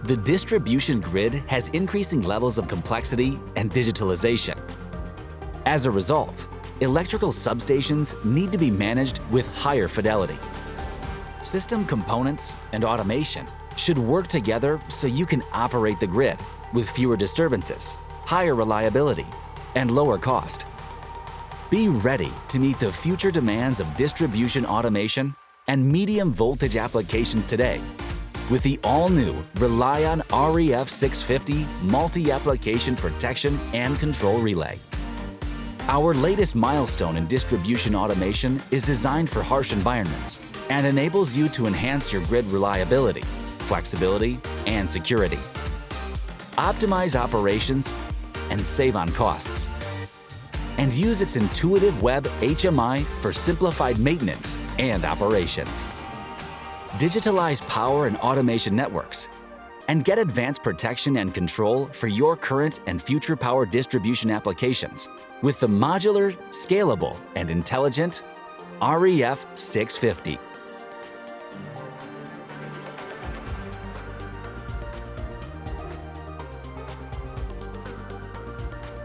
The distribution grid has increasing levels of complexity and digitalization. As a result, electrical substations need to be managed with higher fidelity. System components and automation should work together so you can operate the grid with fewer disturbances, higher reliability, and lower cost. Be ready to meet the future demands of distribution automation and medium voltage applications today with the all-new Relion REF650 multi-application protection and control relay. Our latest milestone in distribution automation is designed for harsh environments and enables you to enhance your grid reliability, flexibility, and security. Optimize operations and save on costs. And use its intuitive web HMI for simplified maintenance and operations. Digitalize power and automation networks and get advanced protection and control for your current and future power distribution applications with the modular, scalable, and intelligent REF650.